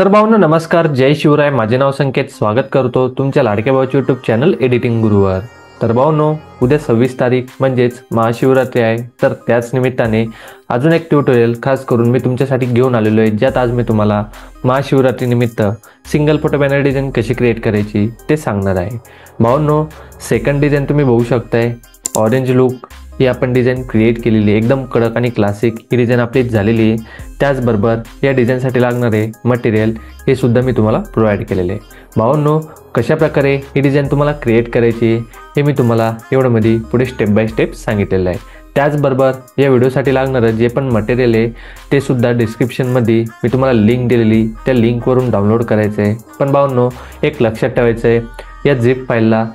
तर भाऊंनो नमस्कार, जय शिवराय. माझे नाव संकेत. स्वागत करतो तुमच्या लाडक्या भाऊच्या यूट्यूब चॅनल एडिटिंग गुरुवर. तर भाऊंनो, उद्या 26 तारीख म्हणजेच महाशिवरात्री आहे. तर त्याच निमित्ताने अजून एक ट्युटोरियल खास करून मी तुमच्यासाठी घेऊन आलेलो आहे, ज्यात आज मी तुम्हाला महाशिवरात्री निमित्त सिंगल फोटो बॅनर डिझाईन कशी क्रिएट करायची ते सांगणार आहे. भाऊंनो, सेकंड डिझाईन तुम्ही बघू शकताय. ऑरेंज लुक ही आपण डिझाईन क्रिएट केलेली आहे, एकदम कडक आणि क्लासिक ही डिझाईन आपली झालेली आहे. त्याचबरोबर या डिझाईनसाठी लागणारे मटेरियल हे सुद्धा मी तुम्हाला प्रोव्हाइड केलेले आहे. भाऊंनो, कशा प्रकारे ही डिझाईन तुम्हाला क्रिएट करायची हे मी तुम्हाला एवढ्यामध्ये पुढे स्टेप बाय स्टेप सांगितलेलं आहे. त्याचबरोबर या व्हिडिओसाठी लागणारं जे पण मटेरियल आहे ते सुद्धा डिस्क्रिप्शनमध्ये मी तुम्हाला लिंक दिलेली, त्या लिंकवरून डाउनलोड करायचं आहे. पण भाऊंनो, एक लक्षात ठेवायचं आहे, या झिप फाईलला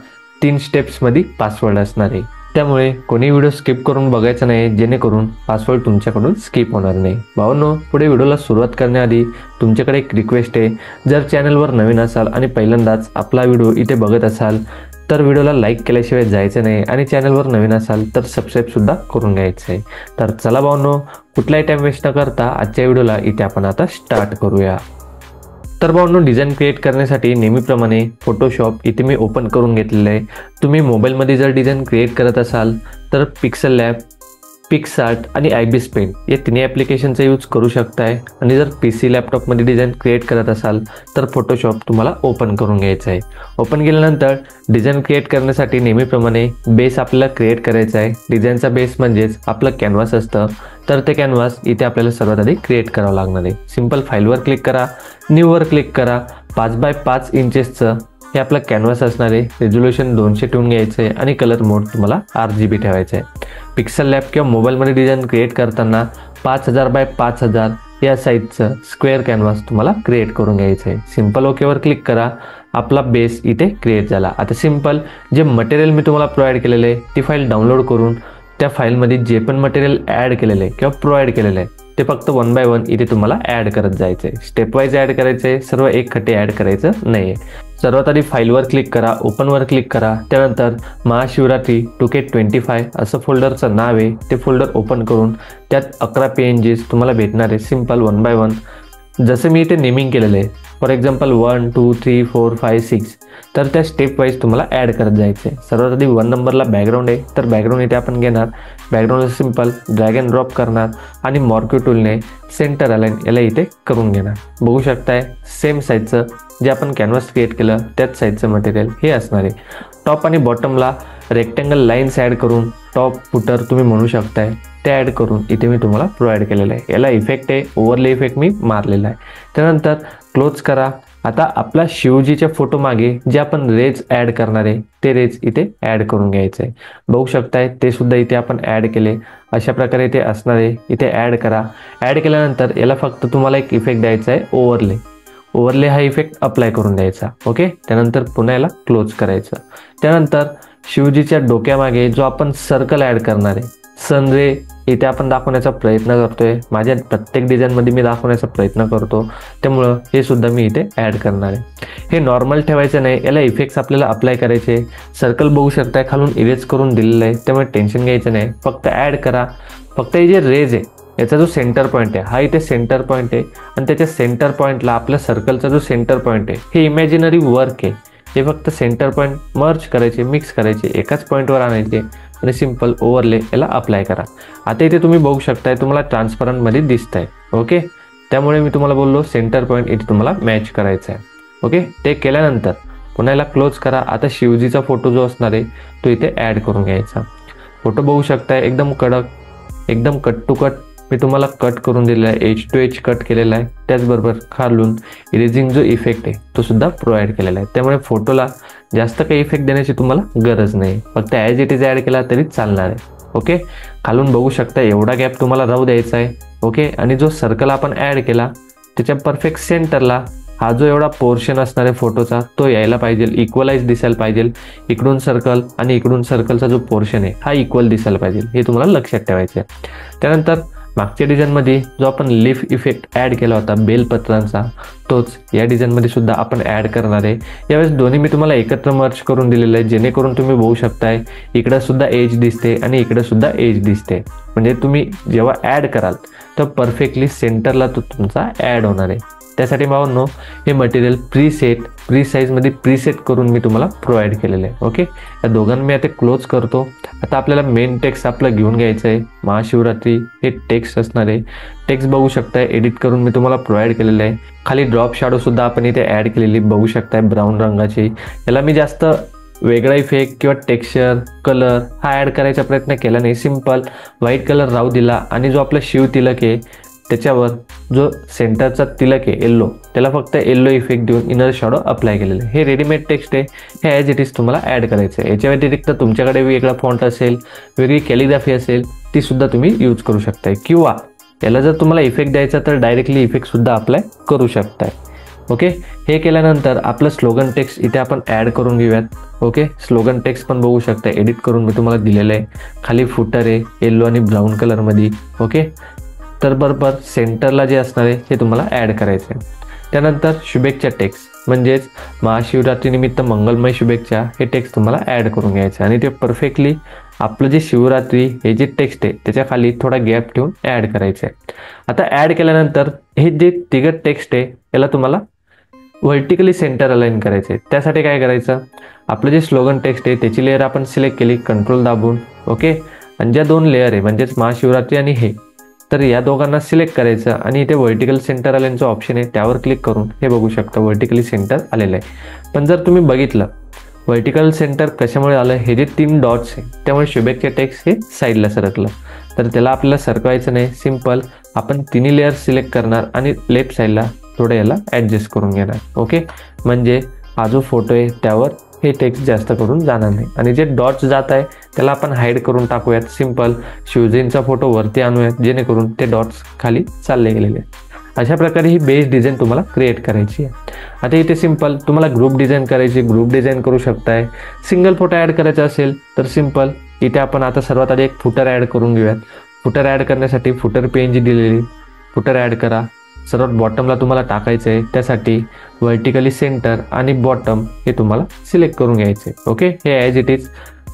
3 स्टेप्समध्ये पासवर्ड असणार आहे. त्यामुळे कोणी व्हिडिओ स्किप करून बघायचा नाही, जेणेकरून पासवर्ड तुमच्याकडून स्किप होणार नाही. भाऊंनो, पुढे व्हिडिओला सुरुवात करण्याआधी तुमच्याकडे एक रिक्वेस्ट आहे. जर चॅनलवर नवीन असाल आणि पहिल्यांदाच आपला व्हिडिओ इथे बघत असाल तर व्हिडिओला लाईक केल्याशिवाय जायचं नाही, आणि चॅनलवर नवीन असाल तर सबस्क्राईबसुद्धा करून घ्यायचं आहे. तर चला भाऊंनो, कुठलाही टाईम वेस्ट न करता आजच्या व्हिडिओला इथे आपण आता स्टार्ट करूया. तर भाऊंनो, डिझाईन क्रिएट करण्यासाठी नेहमीप्रमाणे फोटोशॉप इथे मी ओपन करून घेतलेलं आहे. तुम्ही मोबाईलमध्ये जर डिझाईन क्रिएट करत असाल तर पिक्सल लॅब, पिक्सआर्ट आणि आयबीस पेंट या तिन्ही ॲप्लिकेशनचा यूज करू शकताय. आणि जर PC लॅपटॉपमध्ये डिझाईन क्रिएट करत असाल तर फोटोशॉप तुम्हाला ओपन करून घ्यायचं आहे. ओपन केल्यानंतर डिझाईन क्रिएट करण्यासाठी नेहमीप्रमाणे बेस आपल्याला क्रिएट करायचा आहे. डिझाईनचा बेस म्हणजेच आपलं कॅनव्हास असतं. तर ते कॅनव्हास इथे आपल्याला सर्वात आधी क्रिएट करावं लागणार आहे. सिंपल फाईलवर क्लिक करा, न्यूवर क्लिक करा. 5x5 इंचेसचं हे आपलं कॅनव्हास असणार आहे. रेझोल्युशन 200 ठेवून घ्यायचं आहे आणि कलर मोड तुम्हाला RGB ठेवायचं आहे. पिक्सल लॅब किंवा मोबाईलमध्ये डिझाईन क्रिएट करताना 5000x5000 या साईजचं स्क्वेअर कॅनव्हास तुम्हाला क्रिएट करून घ्यायचं आहे. सिंपल ओकेवर क्लिक करा. आपला बेस इथे क्रिएट झाला. आता सिंपल जे मटेरियल मी तुम्हाला प्रोव्हाइड केलेलं आहे ती फाईल डाउनलोड करून त्या फाईलमध्ये जे पण मटेरियल ॲड केलेलं आहे किंवा प्रोव्हाइड केलेलं आहे ते फक्त 1 बाय 1 इथे तुम्हाला ॲड करत जायचं आहे. स्टेप वाईज ॲड करायचं आहे, सर्व एकखट्टे ॲड करायचं नाही आहे. सर्वात आधी फाईलवर क्लिक करा, ओपनवर क्लिक करा. त्यानंतर महाशिवरात्री 2K25 असं फोल्डरचं नाव आहे, ते फोल्डर ओपन करून त्यात 11 PNGs तुम्हाला भेटणार आहे. सिंपल 1 बाय 1 जसं मी इथे नेमिंग केलेलं आहे, फॉर एक्झाम्पल 1 2 3 4 5 6, तर त्या स्टेप वाईज तुम्हाला ॲड करत जायचं आहे. सर्वात आधी 1 नंबरला बॅकग्राऊंड आहे, तर बॅकग्राऊंड इथे आपण घेणार. बॅकग्राऊंडला सिंपल ड्रॅग अँड ड्रॉप करणार आणि मॉर्क्यू टूलने सेंटर अलाइन याला इथे करून घेणार. बघू शकताय सेम साईजचं जे आपण कॅनव्हास क्रिएट केलं त्याच साईजचं मटेरियल हे असणार आहे. टॉप आणि बॉटमला रेक्टँगल लाईन्स ॲड करून टॉप फुटर तुम्ही म्हणू शकताय ते ॲड करून इथे मी तुम्हाला प्रोव्हाइड केलेलं आहे. याला इफेक्ट आहे, ओव्हरले इफेक्ट मी मारलेला आहे. त्यानंतर क्लोज करा. आता आपला शिवजीच्या फोटो मागे जे आपण रेज ॲड करणार आहे ते रेज इथे ॲड करून घ्यायचं आहे. बघू शकताय ते सुद्धा इथे आपण ॲड केले. अशा प्रकारे इथे असणार आहे, इथे ॲड करा. ॲड केल्यानंतर याला फक्त तुम्हाला एक इफेक्ट द्यायचा आहे, ओव्हरले. ओव्हरले हा इफेक्ट अप्लाय करून द्यायचा. ओके. त्यानंतर पुन्हा याला क्लोज करायचं. त्यानंतर शिवजीच्या डोक्यामागे जो आपण सर्कल ॲड करणार आहे, सनरे इथे आपण दाखवण्याचा प्रयत्न करतोय. माझ्या प्रत्येक डिझाईनमध्ये मी दाखवण्याचा प्रयत्न करतो, त्यामुळं हे सुद्धा मी इथे ॲड करणार आहे. हे नॉर्मल ठेवायचं नाही, याला इफेक्ट्स आपल्याला अप्लाय करायचे. सर्कल बघू शकताय खालून इरेज करून दिलेलं आहे, त्यामुळे टेन्शन घ्यायचं नाही, फक्त ॲड करा. फक्त हे जे रेज आहे याचा जो सेंटर पॉईंट आहे हा इथे सेंटर पॉईंट आहे, आणि त्याच्या सेंटर पॉईंटला आपल्या सर्कलचा जो सेंटर पॉईंट आहे हे इमॅजिनरी वर्क आहे. हे फक्त सेंटर पॉईंट मर्ज करायचे, मिक्स करायचे, एकाच पॉईंटवर आणायचे आणि सिंपल ओव्हरले याला अप्लाय करा. आता इथे तुम्ही बघू शकताय तुम्हाला ट्रान्सपरंटमध्ये दिसत आहे. ओके. त्यामुळे मी तुम्हाला बोललो सेंटर पॉईंट इथे तुम्हाला मॅच करायचा आहे. ओके. ते केल्यानंतर पुन्हा याला क्लोज करा. आता शिवजीचा फोटो जो असणार आहे तो इथे ॲड करून घ्यायचा. फोटो बघू शकताय एकदम कडक, एकदम कट टू कट मी तुम्हाला कट करून दिलेला आहे, एज टू एज कट केलेला आहे. त्याचबरोबर खालून इरेजिंग जो इफेक्ट आहे तो सुद्धा प्रोव्हाइड केलेला आहे. त्यामुळे फोटोला जास्त काही इफेक्ट देण्याची तुम्हाला गरज नाही, फक्त ॲज इट इज ॲड केला तरी चालणार आहे. ओके. खालून बघू शकता एवढा गॅप तुम्हाला राहू द्यायचा आहे. ओके. आणि जो सर्कल आपण ॲड केला त्याच्या परफेक्ट सेंटरला हा जो एवढा पोर्शन असणार आहे फोटोचा तो यायला पाहिजे, इक्वलाइज दिसायला पाहिजे. इकडून सर्कल आणि इकडून सर्कलचा जो पोर्शन आहे हा इक्वल दिसायला पाहिजे, हे तुम्हाला लक्षात ठेवायचं आहे. त्यानंतर मागच्या डिझाईनमध्ये जो आपण लीफ इफेक्ट ॲड केला होता बेलपत्रांचा, तोच या डिझाईनमध्ये सुद्धा आपण ॲड करणार आहे. यावेळेस दोन्ही मी तुम्हाला एकत्र मर्ज करून दिलेलं आहे, जेणेकरून तुम्ही बघू शकताय इकडं सुद्धा एज दिसते आणि इकडं सुद्धा एज दिसते. म्हणजे तुम्ही जेव्हा ॲड कराल तर परफेक्टली सेंटरला तो तुमचा ॲड होणार आहे. त्यासाठी भावांनो हे मटेरियल प्री साईजमध्ये प्रीसेट करून मी तुम्हाला प्रोव्हाइड केलेलं आहे. ओके, या दोघांना मी आता क्लोज करतो. आता आपल्याला मेन टेक्स्ट आपलं घेऊन घ्यायचं आहे. महाशिवरात्री हे टेक्स्ट असणार आहे. टेक्स्ट बघू शकताय, एडिट करून मी तुम्हाला प्रोव्हाइड केलेलं आहे. खाली ड्रॉप शॅडो सुद्धा आपण इथे ॲड केलेली बघू शकताय ब्राऊन रंगाची. याला मी जास्त वेगळा इफेक्ट किंवा टेक्स्चर कलर हा ॲड करायचा प्रयत्न केला नाही. सिंपल व्हाईट कलर राहू दिला आणि जो आपला शिव तिलक आहे त्याच्यावर जो सेंटरचा तिलक आहे येल्लो, त्याला फक्त येल्लो इफेक्ट देऊन इनर शॅडो अप्लाय केलेलं आहे. हे रेडीमेड टेक्स्ट आहे, हे ॲज इट इज तुम्हाला ॲड करायचं आहे. याच्या व्यतिरिक्त तुमच्याकडे वेगळा फॉन्ट असेल, वेगळी कॅलिग्राफी असेल, ती सुद्धा तुम्ही यूज करू शकताय. किंवा याला जर तुम्हाला इफेक्ट द्यायचा तर डायरेक्टली इफेक्ट सुद्धा अप्लाय करू शकताय. ओके, हे केल्यानंतर आपलं स्लोगन टेक्स्ट इथे आपण ॲड करून घेऊयात. ओके, स्लोगन टेक्स्ट पण बघू शकता, एडिट करून मी तुम्हाला दिलेलं आहे. खाली फुटर आहे येल्लो आणि ब्राऊन कलरमध्ये. ओके, तर बरोबर सेंटरला जे असणार आहे हे तुम्हाला ॲड करायचं आहे. त्यानंतर शुभेच्छा टेक्स्ट म्हणजेच महाशिवरात्रीनिमित्त मंगलमय शुभेच्छा हे टेक्स्ट तुम्हाला ॲड करून घ्यायचं आणि ते परफेक्टली आपलं जे शिवरात्री हे जे टेक्स्ट आहे त्याच्या खाली थोडा गॅप ठेवून ॲड करायचं आहे. आता ॲड केल्यानंतर हे जे तिघट टेक्स्ट आहे याला तुम्हाला व्हर्टिकली सेंटर अलाइन करायचं आहे. त्यासाठी काय करायचं, आपलं जे स्लोगन टेक्स्ट आहे त्याची लेअर आपण सिलेक्ट केली कंट्रोल दाबून. ओके, आणि ज्या दोन लेअर आहे म्हणजेच महाशिवरात्री आणि हे, तर या दोघांना सिलेक्ट करायचं आणि इथे व्हर्टिकल सेंटर अलाइनचं ऑप्शन आहे त्यावर क्लिक करून हे बघू शकता व्हर्टिकली सेंटर आलेलं आहे. पण जर तुम्ही बघितलं व्हर्टिकल सेंटर कशामुळे आलं, हे जे 3 डॉट्स आहे त्यामुळे शुभेच्छा टेक्स्ट हे साईडला सरकलं. तर त्याला आपल्याला सरकवायचं नाही. सिंपल आपण तिन्ही लेअर सिलेक्ट करणार आणि लेफ्ट साईडला थोडं याला ॲडजस्ट करून घेणार. ओके, म्हणजे हा जो फोटो आहे त्यावर हे टेक्स्ट जास्त करून जाणार नाही. आणि जे डॉट्स जात आहे त्याला आपण हाईड करून टाकूयात. सिंपल शिवजींचा फोटो वरती आणूयात जेणेकरून ते डॉट्स खाली चालले गेलेले. अशा प्रकारे ही बेस डिझाईन तुम्हाला क्रिएट करायची आहे. आता इथे सिंपल तुम्हाला ग्रुप डिझाईन करायची, ग्रुप डिझाईन करू शकताय. सिंगल फोटो ॲड करायचा असेल तर सिंपल इथे आपण आता सर्वात आधी एक फुटर ॲड करून घेऊयात. फुटर ॲड करण्यासाठी फुटर PNG दिलेली फुटर ॲड करा. सर्वात बॉटमला तुम्हाला टाकायचं आहे. त्यासाठी व्हर्टिकली सेंटर आणि बॉटम हे तुम्हाला सिलेक्ट करून घ्यायचे. ओके, हे ॲज इट इज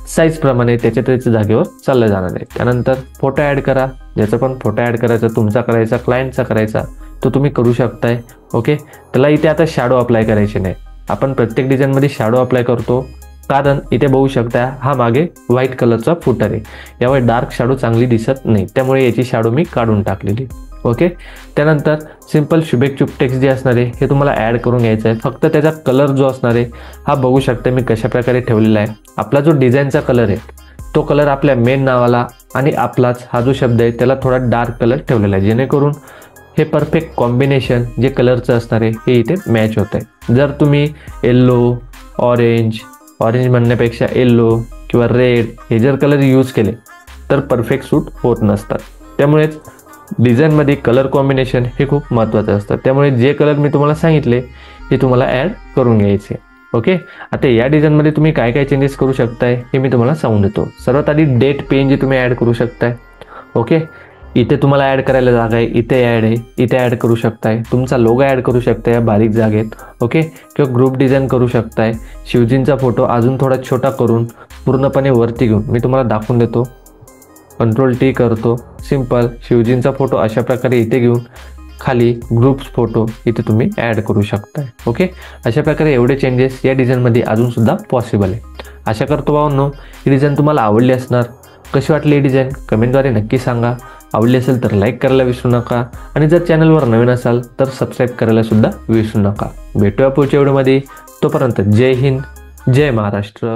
साईजप्रमाणे त्याच्या जागेवर चाललं जाणार आहे. त्यानंतर फोटो ॲड करा. ज्याचा पण फोटो ॲड करायचा, तुमचा करायचा, क्लायंटचा करायचा, तो तुम्ही करू शकताय. ओके, त्याला इथे आता शॅडो अप्लाय करायचे नाही. आपण प्रत्येक डिझाईनमध्ये शॅडो अप्लाय करतो कारण इथे बघू शकता हा मागे व्हाईट कलरचा फुटर आहे, यावर डार्क शॅडो चांगली दिसत नाही, त्यामुळे याची शॅडो मी काढून टाकलेली. ओके, त्यानंतर सिंपल शुभेच्छुक टेक्स्ट जे असणार आहे हे तुम्हाला ॲड करून घ्यायचं आहे. फक्त त्याचा कलर जो असणार आहे हा बघू शकता मी कशा प्रकारे ठेवलेला आहे. आपला जो डिझाईनचा कलर आहे तो कलर आपल्या मेन नावाला आणि आपलाच हा जो शब्द आहे त्याला थोडा डार्क कलर ठेवलेला आहे, जेणेकरून हे परफेक्ट कॉम्बिनेशन जे कलरचं असणार आहे हे इथे मॅच होत आहे. जर तुम्ही येल्लो, ऑरेंज म्हणण्यापेक्षा येल्लो किंवा रेड हे जर कलर यूज केले तर परफेक्ट सूट होत नसतात. त्यामुळेच डिझाईनमध्ये कलर कॉम्बिनेशन हे खूप महत्त्वाचं असतं. त्यामुळे जे कलर मी तुम्हाला सांगितले हे तुम्हाला ॲड करून घ्यायचे. ओके, आता या डिझाईनमध्ये तुम्ही काय काय चेंजेस करू शकताय हे मी तुम्हाला सांगून देतो. सर्वात आधी डेट PNG तुम्ही ॲड करू शकताय. ओके, इथे तुम्हाला ॲड करायला जागा आहे, इथे ॲड आहे, इथे ॲड करू शकताय. तुमचा लोगो ॲड करू शकताय या बारीक जागेत. ओके, किंवा ग्रुप डिझाईन करू शकताय. शिवजींचा फोटो अजून थोडा छोटा करून पूर्णपणे वरती घेऊन मी तुम्हाला दाखवून देतो. कंट्रोल T करतो. सिंपल शिवजींचा फोटो अशा प्रकारे इथे घेऊन खाली ग्रुप्स फोटो इथे तुम्ही ॲड करू शकताय. ओके, अशा प्रकारे एवढे चेंजेस या डिझाईनमध्ये अजून सुद्धा पॉसिबल आहे. आशा करतो भावांनो ही डिझाईन तुम्हाला आवडली असणार. कशी वाटली ही डिझाईन कमेंटद्वारे नक्की सांगा. आवडली असेल तर लाईक करायला विसरू नका आणि जर चॅनलवर नवीन असाल तर सबस्क्राईब करायला सुद्धा विसरू नका. भेटूया पुढच्या व्हिडिओमध्ये. तोपर्यंत जय हिंद, जय महाराष्ट्र.